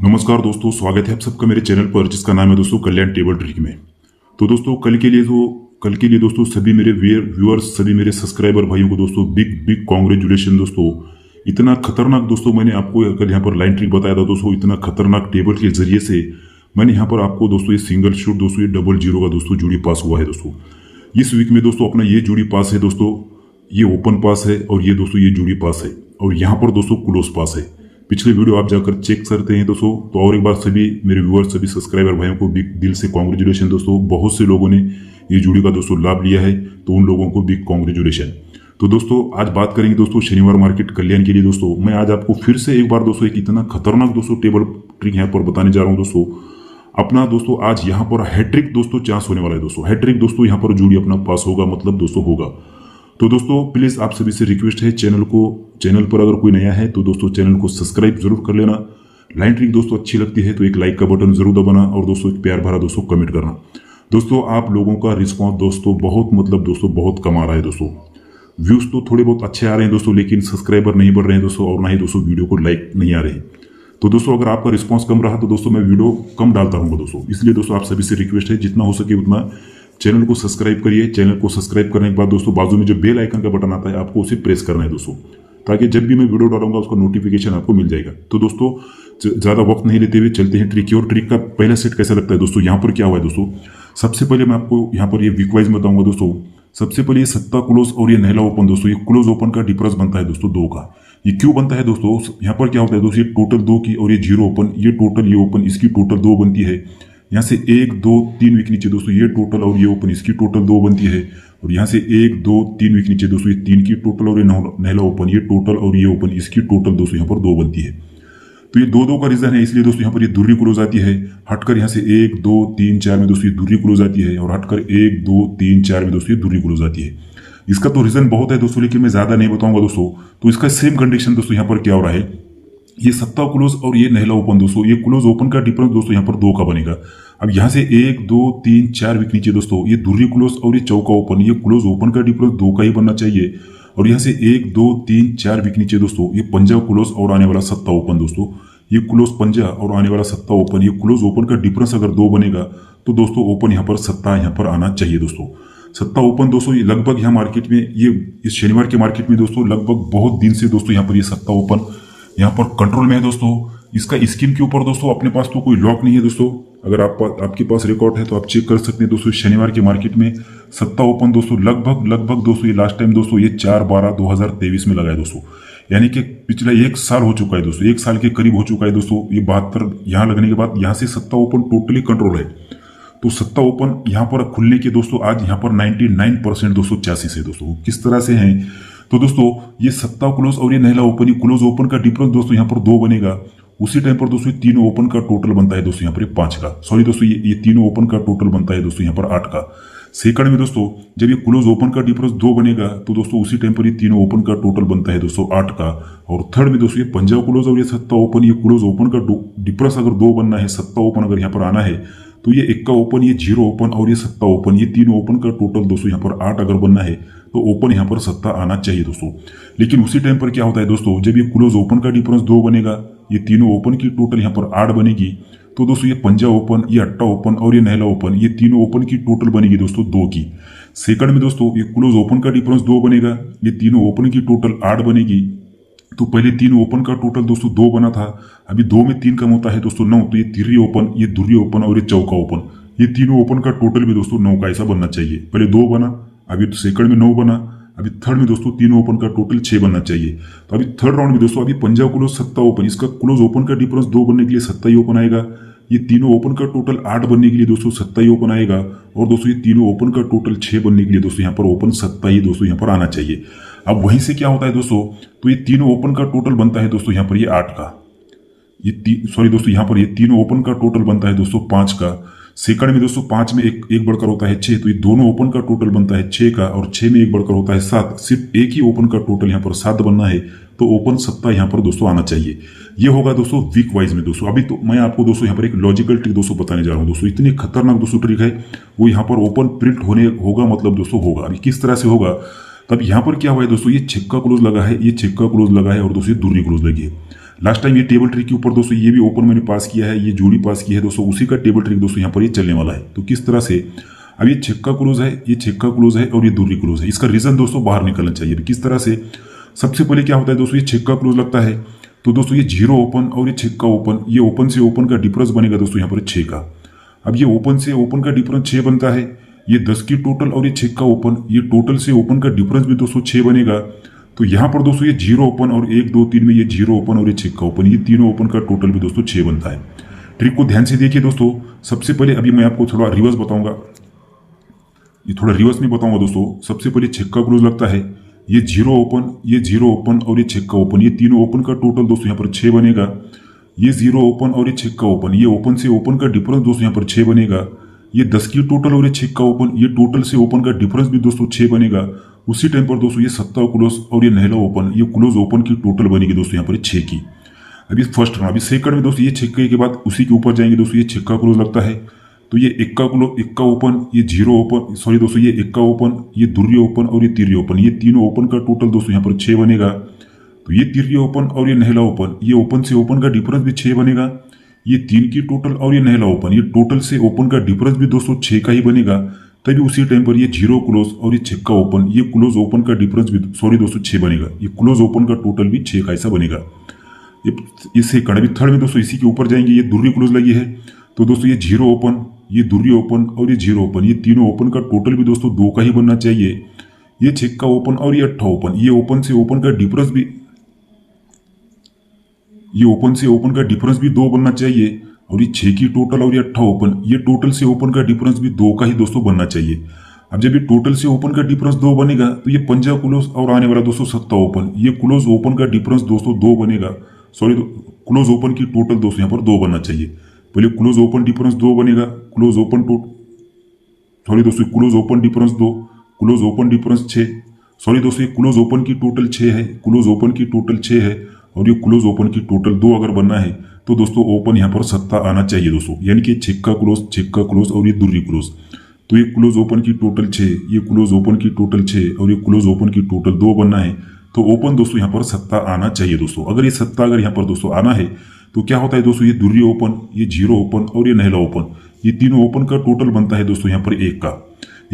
नमस्कार दोस्तों, स्वागत है आप सबका मेरे चैनल पर जिसका नाम है दोस्तों कल्याण टेबल ट्रिक में। तो दोस्तों कल के लिए दोस्तों सभी मेरे व्यूअर्स, सभी मेरे सब्सक्राइबर भाइयों को दोस्तों बिग बिग कांग्रेचुलेशन दोस्तों। इतना खतरनाक दोस्तों मैंने आपको कल यहाँ पर लाइन ट्रिक बताया था दोस्तों। इतना खतरनाक टेबल के जरिए से मैंने यहाँ पर आपको दोस्तों ये सिंगल शूट दोस्तों, ये डबल जीरो का दोस्तों जोड़ी पास हुआ है दोस्तों। इस वीक में दोस्तों अपना ये जोड़ी पास है दोस्तों, ये ओपन पास है और ये दोस्तों ये जोड़ी पास है और यहाँ पर दोस्तों क्लोज पास है। पिछले वीडियो आप जाकर चेक करते हैं दोस्तों। तो और एक बार सभी मेरे व्यूअर्स, सभी सब्सक्राइबर भाइयों को बिग दिल से कांग्रेचुलेशन दोस्तों। बहुत से लोगों ने ये जोड़ी का दोस्तों लाभ लिया है, तो उन लोगों को बिग कांग्रेचुलेशन। तो दोस्तों आज बात करेंगे दोस्तों शनिवार मार्केट कल्याण के लिए दोस्तों। मैं आज आपको फिर से एक बार दोस्तों एक इतना खतरनाक दोस्तों टेबल ट्रिक यहाँ पर बताने जा रहा हूँ दोस्तों। अपना दोस्तों आज यहाँ पर हैट्रिक दोस्तों चांस होने वाला है दोस्तों। हैट्रिक दोस्तों यहाँ पर जोड़ी अपना पास होगा, मतलब दोस्तों होगा। तो दोस्तों प्लीज आप सभी से रिक्वेस्ट है, चैनल पर अगर कोई नया है तो दोस्तों चैनल को सब्सक्राइब जरूर कर लेना। लाइन ट्रिक दोस्तों अच्छी लगती है तो एक लाइक का बटन जरूर दबाना और दोस्तों एक प्यार भरा दोस्तों कमेंट करना। दोस्तों आप लोगों का रिस्पॉन्स दोस्तों बहुत कम आ रहा है दोस्तों। व्यूज तो थोड़े बहुत अच्छे आ रहे हैं दोस्तों, लेकिन सब्सक्राइबर नहीं बढ़ रहे हैं दोस्तों, और ना ही दोस्तों वीडियो को लाइक नहीं आ रहे हैं। तो दोस्तों अगर आपका रिस्पॉन्स कम रहा तो दोस्तों मैं वीडियो कम डालता रहूंगा दोस्तों। इसलिए दोस्तों आप सभी से रिक्वेस्ट है, जितना हो सके उतना चैनल को सब्सक्राइब करिए। चैनल को सब्सक्राइब करने के बाद दोस्तों बाजू में जो बेल आइकन का बटन आता है आपको उसे प्रेस करना है दोस्तों, ताकि जब भी मैं वीडियो डालूंगा उसका नोटिफिकेशन आपको मिल जाएगा। तो दोस्तों ज्यादा वक्त नहीं लेते हुए चलते हैं ट्रिक की। और ट्रिक का पहला सेट कैसा लगता है दोस्तों। यहाँ पर क्या हुआ है दोस्तों, सबसे पहले मैं आपको यहाँ पर ये वीक वाइज बताऊंगा दोस्तों। सबसे पहले ये सत्ता क्लोज और ये नहला ओपन दोस्तों, ये क्लोज ओपन का डिफरेंस बनता है दोस्तों 2 का। ये क्यों बनता है दोस्तों, यहाँ पर क्या होता है दोस्तों, ये टोटल 2 की और ये जीरो ओपन, ये टोटल ये ओपन, इसकी टोटल 2 बनती है। यहाँ से 1 2 3 वीक नीचे दोस्तों ये टोटल और ये ओपन, इसकी टोटल 2 बनती है। और यहाँ से 1 2 3 वीक नीचे दोस्तों ये 3 की टोटल और ये नहला ओपन, ये टोटल और ये ओपन, इसकी टोटल दोस्तों यहाँ पर 2 बनती है। तो ये 2 2 का रीजन है, इसलिए दोस्तों यहाँ पर ये दूरी क्लोज आती है। हटकर यहाँ से 1 2 3 4 में दोस्तों ये दूरी क्लोज आती है, और हटकर 1 2 3 4 में दोस्तों ये दूरी क्लोज आती है। इसका तो रीजन बहुत है दोस्तों, लेकिन मैं ज्यादा नहीं बताऊंगा दोस्तों। तो इसका सेम कंडीशन दोस्तों यहाँ पर क्या हो रहा है, ये सत्ता क्लोज और ये नहला ओपन दोस्तों, ये क्लोज ओपन का डिफरेंस दोस्तों यहाँ पर 2 का बनेगा। अब यहाँ से 1 2 3 4 वीक नीचे दोस्तों ये दूरी क्लोज और ये चौका ओपन, ये क्लोज ओपन का डिफरेंस 2 का ही बनना चाहिए। और यहाँ से 1 2 3 4 वीक नीचे दोस्तों ये पंजा क्लोज और आने वाला सत्ता ओपन दोस्तों, ये क्लोज पंजा और आने वाला सत्ता ओपन, ये क्लोज ओपन का डिफरेंस अगर 2 बनेगा तो दोस्तों ओपन यहाँ पर सत्ता यहाँ पर आना चाहिए दोस्तों। सत्ता ओपन दोस्तों ये लगभग यहाँ मार्केट में, ये इस शनिवार के मार्केट में दोस्तों लगभग बहुत दिन से दोस्तों यहाँ पर ये सत्ता ओपन यहाँ पर कंट्रोल में है दोस्तों। इसका स्क्रीन के ऊपर दोस्तों अपने पास तो कोई लॉक नहीं है दोस्तों, अगर आपके पास रिकॉर्ड है तो आप चेक कर सकते हैं दोस्तों। शनिवार के मार्केट में सत्ता ओपन दोस्तों लगभग दोस्तों ये लास्ट टाइम दोस्तों ये 4/12/2023 में लगा है दोस्तों, यानी कि पिछला 1 साल हो चुका है दोस्तों, 1 साल के करीब हो चुका है दोस्तों। ये 72 यहाँ लगने के बाद यहाँ से सत्ता ओपन टोटली कंट्रोल है। तो सत्ता ओपन यहाँ पर खुलने के दोस्तों आज यहाँ पर 99% दोस्तों चांसेस है दोस्तों। किस तरह से हैं तो दोस्तों ये सत्ता क्लोज और ये नहला ओपन, ये क्लोज ओपन का डिफरेंस दोस्तों यहाँ पर 2 बनेगा। उसी टाइम पर दोस्तों ये तीनों ओपन का टोटल बनता है दोस्तों यहाँ पर 5 का, सॉरी दोस्तों ये तीनों ओपन का टोटल बनता है दोस्तों यहाँ पर 8 का। सेकंड में दोस्तों जब ये क्लोज ओपन का डिफरेंस 2 बनेगा तो दोस्तों उसी टाइम पर ये तीनों ओपन का टोटल बनता है दोस्तों 8 का। और थर्ड में दोस्तों ये पंजाब क्लोज और ये सत्ता ओपन, ये क्लोज ओपन का डिफरेंस अगर 2 बनना है, सत्ता ओपन अगर यहाँ पर आना है तो ये 1 का ओपन, ये जीरो ओपन और ये सत्ता ओपन, ये तीनों ओपन का टोटल दोस्तों यहाँ पर 8 अगर बनना है तो ओपन यहाँ पर सत्ता आना चाहिए दोस्तों। लेकिन उसी टाइम पर क्या होता है दोस्तों, जब ये क्लोज ओपन का डिफरेंस 2 बनेगा, ये तीनों ओपन की टोटल यहाँ पर 8 बनेगी, तो दोस्तों ये पंजा ओपन, ये अट्टा ओपन और ये नहला ओपन, ये तीनों ओपन की टोटल बनेगी दोस्तों 2 की। सेकंड में दोस्तों ये क्लोज ओपन का डिफरेंस 2 बनेगा, ये तीनों ओपन की टोटल 8 बनेगी। तो पहले तीन ओपन का टोटल दोस्तों 2 बना था, अभी 2 में 3 कम होता है दोस्तों 9, तो ये तिर्री ओपन, ये दुर्री ओपन और ये चौका ओपन, ये तीनों ओपन का टोटल भी दोस्तों 9 का ऐसा बनना चाहिए। पहले 2 बना, अभी सेकंड में 9 बना, अभी थर्ड में दोस्तों तीनों ओपन का टोटल 6 बनना चाहिए। तो अभी थर्ड राउंड में दोस्तों अभी पंजाब क्लोज सत्ता ओपन, इसका क्लोज ओपन का डिफरेंस 2 बनने के लिए सत्ता ही ओपन आएगा। ये तीनों ओपन का टोटल 8 बनने के लिए दोस्तों सत्ता ही ओपन आएगा, और दोस्तों ये तीनों ओपन का टोटल 6 बनने के लिए दोस्तों यहाँ पर ओपन सत्ता ही दोस्तों यहाँ पर आना चाहिए। अब वहीं से क्या होता है दोस्तों, तो ये तीनों ओपन का टोटल बनता है दोस्तों यहाँ पर ये 8 का, सॉरी दोस्तों यहाँ पर ये तीनों ओपन का टोटल बनता है दोस्तों 5 का। सेकंड में दोस्तों 5 में एक बढ़कर होता है 6, तो ये दोनों ओपन का टोटल बनता है 6 का, और 6 में एक बढ़कर होता है 7, सिर्फ एक ही ओपन का टोटल यहाँ पर 7 बनना है, तो ओपन सत्ता यहाँ पर दोस्तों आना चाहिए। ये होगा दोस्तों वीक वाइज में दोस्तों। अभी तो मैं आपको दोस्तों यहाँ पर एक लॉजिकल ट्रिक दोस्तों बताने जा रहा हूँ दोस्तों, इतनी खतरनाक दोस्तों ट्रिक है, वो यहाँ पर ओपन प्रिंट होगा, मतलब दोस्तों होगा। अभी किस तरह से होगा, तब यहाँ पर क्या हुआ है दोस्तों, ये छक्का क्लोज लगा है, ये छक्का क्लोज लगा है और दोस्तों दूसरी क्लोज लगी है। लास्ट टाइम ये टेबल ट्री के ऊपर दोस्तों ये भी ओपन मैंने पास किया है, ये जोड़ी पास की है दोस्तों, उसी का टेबल ट्री दोस्तों यहाँ पर ये चलने वाला है। तो किस तरह से अब ये छक्का क्लोज है, ये छक्का क्लोज है और ये दूरी क्लोज है, इसका रीजन दोस्तों बाहर निकलना चाहिए। किस तरह से, सबसे पहले क्या होता है दोस्तों, ये छक्का क्लोज लगता है तो दोस्तों ये 0 ओपन और ये छक्का ओपन, ये ओपन से ओपन का डिफरेंस बनेगा दोस्तों यहाँ पर 6 का। अब ये ओपन से ओपन का डिफरेंस 6 बनता है, ये 10 की टोटल और ये छक्का ओपन, ये टोटल से ओपन का डिफरेंस भी दोस्तों 6 बनेगा। तो यहाँ पर दोस्तों ये 0 ओपन और 1 2 3 में ये 0 ओपन और ये छक्का ओपन, ये तीनों ओपन का टोटल भी दोस्तों 6 बनता है। ट्रिक को ध्यान से देखिए दोस्तों। सबसे पहले अभी मैं आपको थोड़ा रिवर्स बताऊंगा, ये थोड़ा रिवर्स में बताऊंगा दोस्तों। सबसे पहले छक्का क्लोज लगता है, ये 0 ओपन, ये 0 ओपन और ये छक्का ओपन, ये तीनों ओपन का टोटल दोस्तों यहाँ पर 6 बनेगा। ये 0 ओपन और ये छक्का ओपन, ये ओपन से ओपन का डिफरेंस दोस्तों यहाँ पर 6 बनेगा। ये 10 की टोटल और ये छक्का ओपन, ये टोटल से ओपन का डिफरेंस भी दोस्तों 6 बनेगा। उसी टाइम पर दोस्तों ये सत्ता क्लोज और ये नहला ओपन, ये क्लोज ओपन की टोटल बनेगी दोस्तों यहाँ पर 6 की। अभी फर्स्ट रन, अभी सेकंड में दोस्तों ये छक्के के बाद उसी के ऊपर जाएंगे दोस्तों, ये छक्का क्लोज लगता है तो ये इक्का क्लोज, इक्का ओपन, ये 0 ओपन, सॉरी दोस्तों ये इक्का ओपन, ये दुर्री ओपन और ये तिर्री ओपन, ये तीनों ओपन का टोटल दोस्तों यहाँ पर 6 बनेगा। तो ये तिर्री ओपन और ये नहला ओपन, ये ओपन से ओपन का डिफरेंस भी 6 बनेगा। ये 3 की टोटल और ये नहला ओपन, ये टोटल से ओपन का डिफरेंस भी दोस्तों 6 का ही बनेगा। तभी उसी टाइम पर ये 0 क्लोज और ये छक्का ओपन, ये क्लोज ओपन का डिफरेंस भी सॉरी दोस्तों 6 बनेगा। ये क्लोज ओपन का टोटल भी 6 का ऐसा बनेगा। ये सेकंड, अभी थर्ड में दोस्तों इसी के ऊपर जाएंगे, ये दुर्री क्लोज लगी है तो दोस्तों ये 0 ओपन, ये दुर्री ओपन और ये 0 ओपन, ये तीनों ओपन का टोटल भी दोस्तों 2 का ही बनना चाहिए। ये छक्का ओपन और ये अट्ठा ओपन, ये ओपन से ओपन का डिफरेंस भी, ये ओपन से ओपन का डिफरेंस भी 2 बनना चाहिए। और ये 6 की टोटल और ये अट्ठा ओपन, ये टोटल से ओपन का डिफरेंस भी 2 का ही दोस्तों बनना चाहिए। अब जब ये टोटल से ओपन का डिफरेंस 2 बनेगा तो ये पंजा क्लोज और आने वाला दोस्तों सत्ता ओपन, ये क्लोज ओपन का डिफरेंस दोस्तों 2 बनेगा। सॉरी क्लोज ओपन की टोटल दोस्तों यहाँ पर 2 बनना चाहिए। पहले क्लोज ओपन डिफरेंस 2 बनेगा, क्लोज ओपन सॉरी दोस्तों close open difference 2, close open difference 6, sorry दोस्तों ये क्लोज ओपन की टोटल 6 है, क्लोज ओपन की टोटल 6 है और ये क्लोज ओपन की टोटल 2 अगर बनना है तो दोस्तों ओपन यहाँ पर सत्ता आना चाहिए दोस्तों, यानी कि छक्का क्लोज और ये दुर्री क्लोज। तो ये क्लोज ओपन की टोटल 6, ये क्लोज ओपन की टोटल 6 और ये क्लोज ओपन की टोटल 2 बनना है तो ओपन दोस्तों यहाँ पर सत्ता आना चाहिए दोस्तों। अगर ये सत्ता अगर यहाँ पर दोस्तों आना है तो क्या होता है दोस्तों, ये दुर्री ओपन, ये 0 ओपन और ये नहला ओपन, ये तीनों ओपन का टोटल बनता है दोस्तों यहाँ पर 1 का।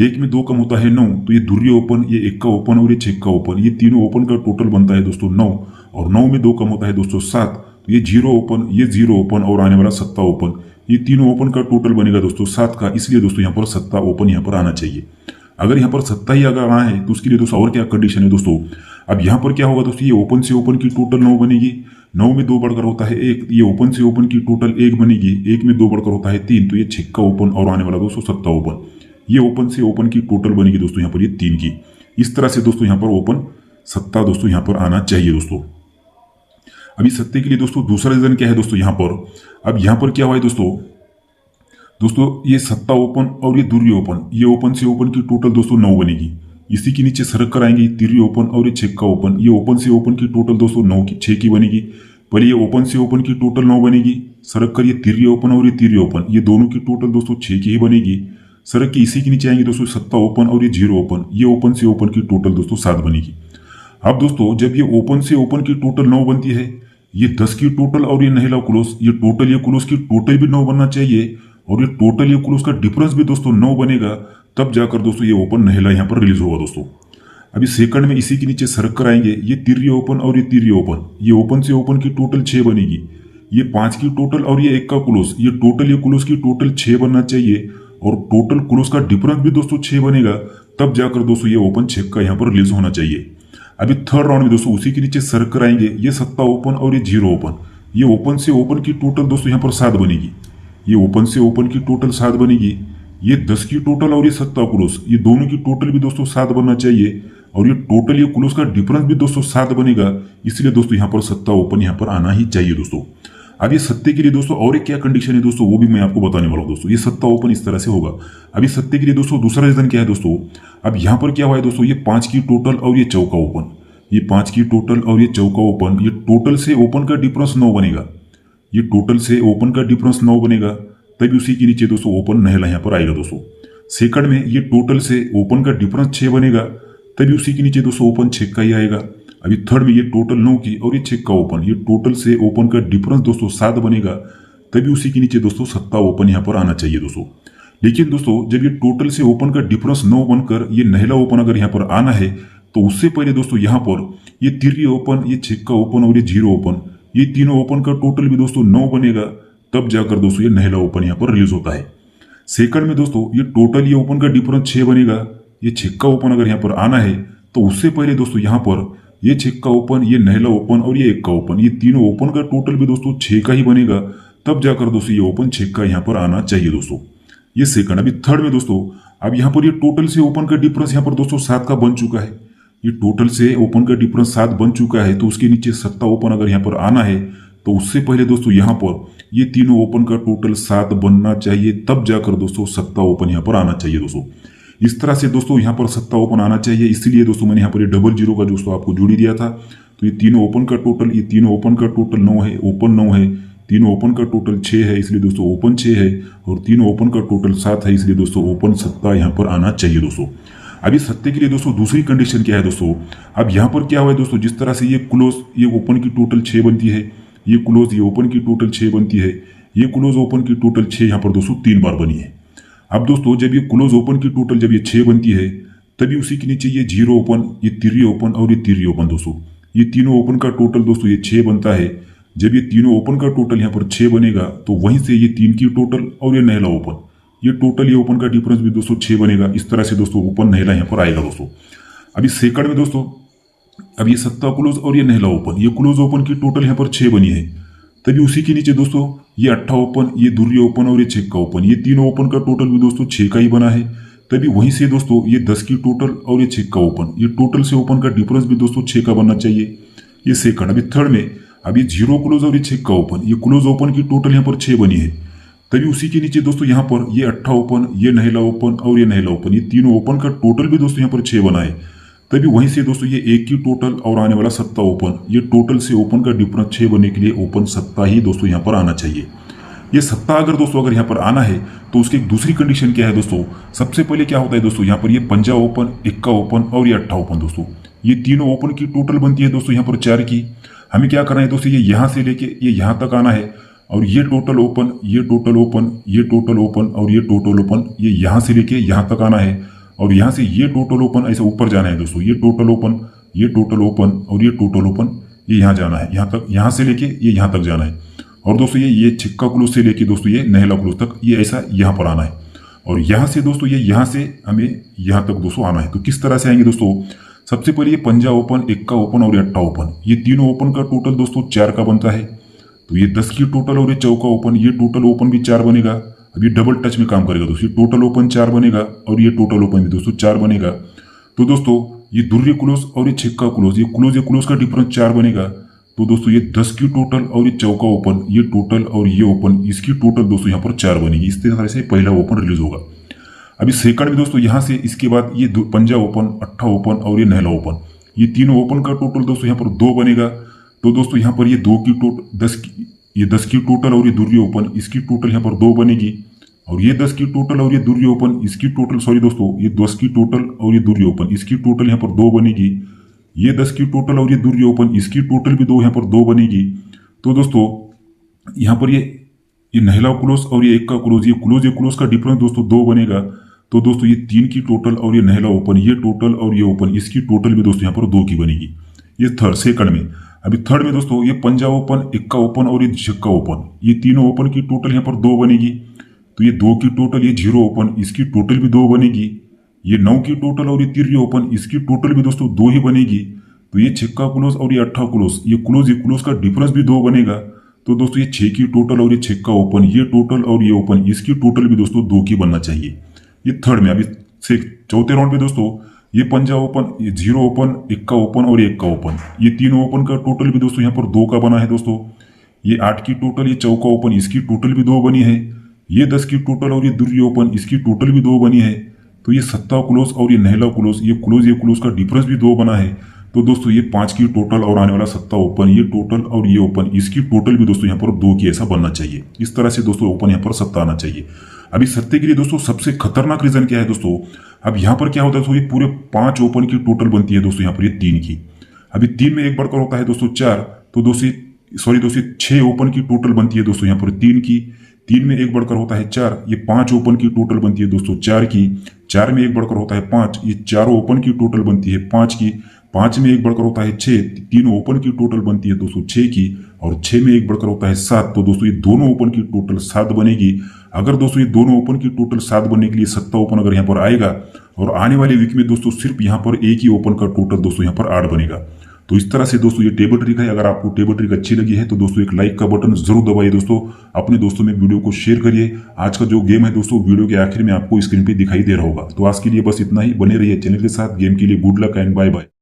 1 में 2 कम होता है 9, तो ये दुर्री ओपन, ये इक्का ओपन और ये छक्का ओपन, ये तीनों ओपन का टोटल बनता है दोस्तों 9, और 9 में 2 कम होता है दोस्तों 7, तो ये 0 ओपन, ये 0 ओपन और आने वाला सत्ता ओपन, ये तीनों ओपन का टोटल बनेगा दोस्तों 7 का। इसलिए दोस्तों यहाँ पर सत्ता ओपन यहाँ पर आना चाहिए। अगर यहाँ पर सत्ता ही अगर आना है तो उसके लिए दोस्तों और क्या कंडीशन है दोस्तों, अब यहाँ पर क्या होगा दोस्तों, ये ओपन से ओपन की टोटल 9 बनेगी, 9 में 2 बढ़कर होता है 1, ये ओपन से ओपन की टोटल 1 बनेगी, 1 में 2 बढ़कर होता है 3, तो ये छक्का ओपन और आने वाला दोस्तों सत्ता ओपन, ये ओपन से ओपन की टोटल बनेगी दोस्तों यहाँ पर ये 3 की। इस तरह से दोस्तों यहाँ पर ओपन सत्ता दोस्तों यहाँ पर आना चाहिए दोस्तों। अभी सत्ते के लिए दोस्तों दूसरा रीजन क्या है दोस्तों यहाँ पर, अब यहाँ पर क्या हुआ है दोस्तों ये सत्ता ओपन और ये दुर्री ओपन, ये ओपन से ओपन की टोटल दोस्तों 9 बनेगी। इसी के नीचे सरक कर आएंगे तिर्री ओपन और ये छक्का ओपन, ये ओपन से ओपन की टोटल दोस्तों 9 की 6 की बनेगी। पहले ये ओपन से ओपन की टोटल 9 बनेगी, सरक कर ये तिर्री ओपन और ये तिर्री ओपन, ये दोनों की टोटल दोस्तों 6 की ही बनेगी। सरक के इसी के नीचे आएंगे दोस्तों सत्ता ओपन और ये 0 ओपन, ये ओपन से ओपन की टोटल दोस्तों 7 बनेगी। अब दोस्तों जब ये ओपन से ओपन की टोटल 9 बनती है, ये 10 की टोटल और ये नहला क्लोज, ये टोटल ये क्लोज की टोटल भी 9 बनना चाहिए, और ये टोटल ये क्लोज का डिफरेंस भी दोस्तों 9 बनेगा, तब जाकर दोस्तों ये ओपन नहला यहाँ पर रिलीज होगा दोस्तों। अभी सेकंड में इसी के नीचे सरक कर आएंगे ये तिर्री ओपन और ये तिर्री ओपन, ये ओपन से ओपन की टोटल 6 बनेगी, ये 5 की टोटल और ये 1 का क्लोज, ये टोटल ये क्लोज की टोटल 6 बनना चाहिए, और टोटल क्लोज का डिफरेंस भी दोस्तों 6 बनेगा, तब जाकर दोस्तों ये ओपन छक्का यहाँ पर रिलीज होना चाहिए। अभी थर्ड राउंड में दोस्तों उसी के नीचे सरक कर आएंगे ये सत्ता ओपन और ये 0 ओपन, ये ओपन से ओपन की टोटल दोस्तों यहाँ पर 7 बनेगी, ये ओपन से ओपन की टोटल 7 बनेगी, ये 10 की टोटल और ये सत्ता क्लोज, ये दोनों की टोटल भी दोस्तों 7 बनना चाहिए, और ये टोटल ये क्लोज का डिफरेंस भी दोस्तों 7 बनेगा। इसलिए दोस्तों यहाँ पर सत्ता ओपन यहाँ पर आना ही चाहिए दोस्तों। अब ये सत्ते के लिए दोस्तों और एक क्या कंडीशन है दोस्तों, वो भी मैं आपको बताने वाला हूँ दोस्तों। ये सत्ता ओपन इस तरह से होगा। अभी सत्ते के लिए दोस्तों दूसरा रीजन क्या है दोस्तों, अब यहाँ पर क्या हुआ है दोस्तों, ये 5 की टोटल और ये चौका ओपन, ये 5 की टोटल और ये चौका ओपन, ये टोटल से ओपन का डिफरेंस 9 बनेगा, ये टोटल से ओपन का डिफरेंस 9 बनेगा, तभी उसी के नीचे दोस्तों ओपन नहला यहाँ पर आएगा दोस्तों। सेकंड में ये टोटल से ओपन का डिफरेंस 6 बनेगा, तभी उसी के नीचे दोस्तों ओपन छक्का ही आएगा। अभी थर्ड में ये टोटल 9 की और ये 6 का ओपन, ये टोटल से ओपन का डिफरेंस दोस्तों 7 बनेगा, तभी उसी के नीचे दोस्तों सत्ता ओपन यहाँ पर आना चाहिए दोस्तों। लेकिन दोस्तों जब ये टोटल से ओपन का डिफरेंस 9 बनकर ये नहला ओपन अगर यहाँ पर आना है तो उससे पहले दोस्तों यहाँ पर ये तिर्री ओपन, ये 6 का ओपन और ये 0 ओपन, ये तीनों ओपन का टोटल भी दोस्तों 9 बनेगा, तब जाकर दोस्तों ये नहला ओपन यहाँ पर रिलीज होता है। सेकंड में दोस्तों ये टोटल ये ओपन का डिफरेंस 6 बनेगा, ये 6 का ओपन अगर यहाँ पर आना है तो उससे पहले दोस्तों यहाँ पर ये 6 का ओपन, ये नहला ओपन और ये 1 का ओपन, ये तीनों ओपन का टोटल भी दोस्तों 6 का ही बनेगा, तब जाकर दोस्तों ये ओपन 6 का यहाँ पर आना चाहिए दोस्तों। ये सेकंड। अभी थर्ड में दोस्तों अब यहाँ पर ये टोटल से ओपन का डिफरेंस यहाँ पर दोस्तों 7 का बन चुका है, ये टोटल से ओपन का डिफरेंस 7 बन चुका है, तो उसके नीचे सत्ता ओपन अगर यहाँ पर आना है तो उससे पहले दोस्तों यहाँ पर ये तीनों ओपन का टोटल 7 बनना चाहिए, तब जाकर दोस्तों सत्ता ओपन यहाँ पर आना चाहिए दोस्तों। इस तरह से दोस्तों यहाँ पर सत्ता ओपन आना चाहिए, इसीलिए दोस्तों मैंने यहाँ पर ये डबल जीरो का दोस्तों आपको जोड़ी दिया था। तो ये तीनों ओपन का टोटल, ये तीनों ओपन का टोटल 9 है, ओपन 9 है, तीनों ओपन का टोटल 6 है, इसलिए दोस्तों ओपन 6 है, और तीनों ओपन का टोटल 7 है, इसलिए दोस्तों ओपन सत्ता यहाँ पर आना चाहिए दोस्तों। अभी सत्ते के लिए दोस्तों दूसरी कंडीशन क्या है दोस्तों, अब यहाँ पर क्या हुआ है दोस्तों, जिस तरह से ये क्लोज ये ओपन की टोटल 6 बनती है, ये क्लोज ये ओपन की टोटल 6 बनती है, ये क्लोज ओपन की टोटल 6 यहाँ पर दोस्तों 3 बार बनी है। अब दोस्तों जब ये क्लोज ओपन की टोटल जब ये 6 बनती है, तभी उसी के नीचे ये 0 ओपन, ये तिर्री ओपन और ये तिर्री ओपन दोस्तों, ये तीनों ओपन का टोटल दोस्तों ये 6 बनता है। जब ये तीनों ओपन का टोटल यहाँ पर 6 बनेगा तो वहीं से ये 3 की टोटल और ये नहला ओपन, ये टोटल ये ओपन का डिफरेंस भी दोस्तों 6 बनेगा। इस तरह से दोस्तों ओपन नहला यहाँ पर आएगा दोस्तों। अभी सेकंड में दोस्तों अब ये सत्ता क्लोज और ये नहला ओपन, ये क्लोज ओपन की टोटल यहाँ पर 6 बनी है, तभी उसी के नीचे दोस्तों ये 8 ओपन, ये दुर्री ओपन और ये 6 का ओपन, ये तीनों ओपन का टोटल भी दोस्तों 6 का ही बना है, तभी वहीं से दोस्तों ये 10 की टोटल और ये 6 का ओपन, ये टोटल से ओपन का डिफरेंस भी दोस्तों 6 का बनना चाहिए। ये सेकंड। अभी थर्ड में अब ये 0 क्लोज और ये 6 का ओपन, ये क्लोज ओपन की टोटल यहाँ पर 6 बनी है, तभी उसी के नीचे दोस्तों यहाँ पर ये 8 ओपन, ये नहला ओपन और ये नहला ओपन, ये तीनों ओपन का टोटल भी दोस्तों यहाँ पर 6 बना है, तभी वहीं से दोस्तों ये 1 की टोटल और आने वाला सत्ता ओपन, ये टोटल से ओपन का डिफरेंस 6 बनने के लिए ओपन सत्ता ही दोस्तों यहाँ पर आना चाहिए। ये सत्ता अगर दोस्तों अगर यहाँ पर आना है तो उसकी एक दूसरी कंडीशन क्या है दोस्तों, सबसे पहले क्या होता है दोस्तों, यहाँ पर ये 5 ओपन, 1 का ओपन और ये 8 ओपन दोस्तों, ये तीनों ओपन की टोटल बनती है दोस्तों यहाँ पर 4 की। हमें क्या करना है दोस्तों, ये यहाँ से लेके ये यहाँ तक आना है, और ये टोटल ओपन, ये टोटल ओपन, ये टोटल ओपन और ये टोटल ओपन, ये यहाँ से लेके यहाँ तक आना है, और यहाँ से ये टोटल ओपन ऐसे ऊपर जाना है दोस्तों, ये टोटल ओपन, ये टोटल ओपन और ये टोटल ओपन, ये यहाँ जाना है, यहाँ तक, यहाँ से लेके ये यहाँ तक जाना है, और दोस्तों ये छिक्का क्लोज से लेके दोस्तों ये नहला क्लोज तक ये ऐसा यहाँ पर आना है, और यहाँ से दोस्तों ये यहाँ से हमें यहाँ तक दोस्तों आना है। तो किस तरह से आएंगे दोस्तों, सबसे पहले ये 5 ओपन, 1 का ओपन और ये 8 ओपन, ये तीनों ओपन का टोटल दोस्तों 4 का बनता है, तो ये 10 की टोटल और ये 4 का ओपन, ये टोटल ओपन भी 4 बनेगा। अब ये डबल टच में काम करेगा दोस्तों, ये टोटल ओपन 4 बनेगा और ये टोटल ओपन भी दोस्तों 4 बनेगा। तो दोस्तों ये दुर्री क्लोज और ये छिक्का क्लोज, ये क्लोज का डिफरेंस 4 बनेगा, तो दोस्तों ये 10 की टोटल और ये 4 का ओपन, ये टोटल और ये ओपन, इसकी टोटल दोस्तों यहाँ पर 4 बनेगी। इस तरह से पहला ओपन रिलीज होगा। अभी सेकंड में दोस्तों यहाँ से इसके बाद ये 5 ओपन, 8 ओपन और ये नहला ओपन, ये तीनों ओपन का टोटल दोस्तों यहाँ पर 2 बनेगा। तो दोस्तों यहाँ पर ये 2 की टोटल 10 की टोटल और ये दुर्री ओपन, इसकी टोटल यहाँ पर 2 बनेगी, और ये 10 की टोटल और ये दुर्री ओपन, इसकी टोटल सॉरी दोस्तों ये 10 की टोटल और ये दुर्री ओपन, इसकी टोटल यहाँ पर 2 बनेगी, ये 10 की टोटल और ये दुर्री ओपन, इसकी टोटल भी 2 यहाँ पर 2 बनेगी। तो दोस्तों यहाँ पर ये नहला क्लोज और ये 1 का क्लोज, ये क्लोज का डिफरेंस दोस्तों 2 बनेगा। तो दोस्तों ये 3 की टोटल और ये नहला ओपन, ये टोटल और ये ओपन, इसकी टोटल भी दोस्तों यहाँ पर 2 की बनेगी। ये थर्ड सेकंड में। अभी थर्ड में दोस्तों ये 5 ओपन, 1 का ओपन और ये 6 का ओपन, ये तीनों ओपन की टोटल यहाँ पर 2 बनेगी। तो ये 2 की टोटल, ये 0 ओपन, इसकी टोटल भी 2 बनेगी। ये 9 की टोटल और ये तिर्री ओपन, इसकी टोटल भी दोस्तों 2 ही बनेगी। तो ये 6 का क्लोज और ये 8 क्लोज, ये क्लोज का डिफरेंस भी 2 बनेगा। तो दोस्तों ये 6 की टोटल और ये 6 का ओपन, ये टोटल और ये ओपन, इसकी टोटल भी दोस्तों 2 की बनना चाहिए। ये थर्ड में। अभी चौथे राउंड में दोस्तों ये 5 ओपन, ये 0 ओपन, 1 का ओपन और 1 का ओपन, ये तीनों ओपन का टोटल भी दोस्तों यहाँ पर 2 का बना है दोस्तों। ये 8 की टोटल, ये 4 का ओपन, इसकी टोटल भी 2 बनी है। ये 10 की टोटल और ये दुर्री ओपन, इसकी टोटल भी 2 बनी है। तो ये 7 क्लोज और ये नहला क्लोज, ये क्लोज का डिफरेंस भी 2 बना है। तो दोस्तों ये 5 की टोटल और आने वाला 7 ओपन, ये टोटल और ये ओपन, इसकी टोटल भी दोस्तों यहाँ पर 2 की ऐसा बनना चाहिए। इस तरह से दोस्तों ओपन यहाँ पर 7 आना चाहिए। अभी सत्ते के लिए दोस्तों सबसे खतरनाक रीजन क्या है दोस्तों, अब यहाँ पर क्या होता है दोस्तों, ये पूरे 5 ओपन की टोटल बनती है दोस्तों यहाँ पर ये 3 की। अभी 3 में 1 बढ़कर होता है दोस्तों 4, तो दोस्तों 6 ओपन की टोटल बनती है दोस्तों यहाँ पर 3 की। 3 में 1 बढ़कर होता है 4, ये 5 ओपन की टोटल बनती है दोस्तों 4 की। 4 में 1 बढ़कर होता है 5, ये 4 ओपन की टोटल बनती है 5 की। 5 में 1 बढ़कर होता है 6, 3 ओपन की टोटल बनती है दोस्तों 6 की। और 6 में 1 बढ़कर होता है 7, तो दोस्तों ये दोनों ओपन की टोटल 7 बनेगी। अगर दोस्तों ये दोनों ओपन की टोटल 7 बनने के लिए 7 ओपन अगर यहाँ पर आएगा, और आने वाले वीक में दोस्तों सिर्फ यहाँ पर एक ही ओपन का टोटल दोस्तों यहाँ पर 8 बनेगा। तो इस तरह से दोस्तों ये टेबल ट्रिक है। अगर आपको टेबल ट्रिक अच्छी लगी है तो दोस्तों एक लाइक का बटन जरूर दबाइए दोस्तों, अपने दोस्तों में वीडियो को शेयर करिए। आज का जो गेम है दोस्तों वीडियो के आखिर में आपको स्क्रीन पे दिखाई दे रहा होगा। तो आज के लिए बस इतना ही, बने रहिए चैनल के साथ। गेम के लिए good luck and bye bye.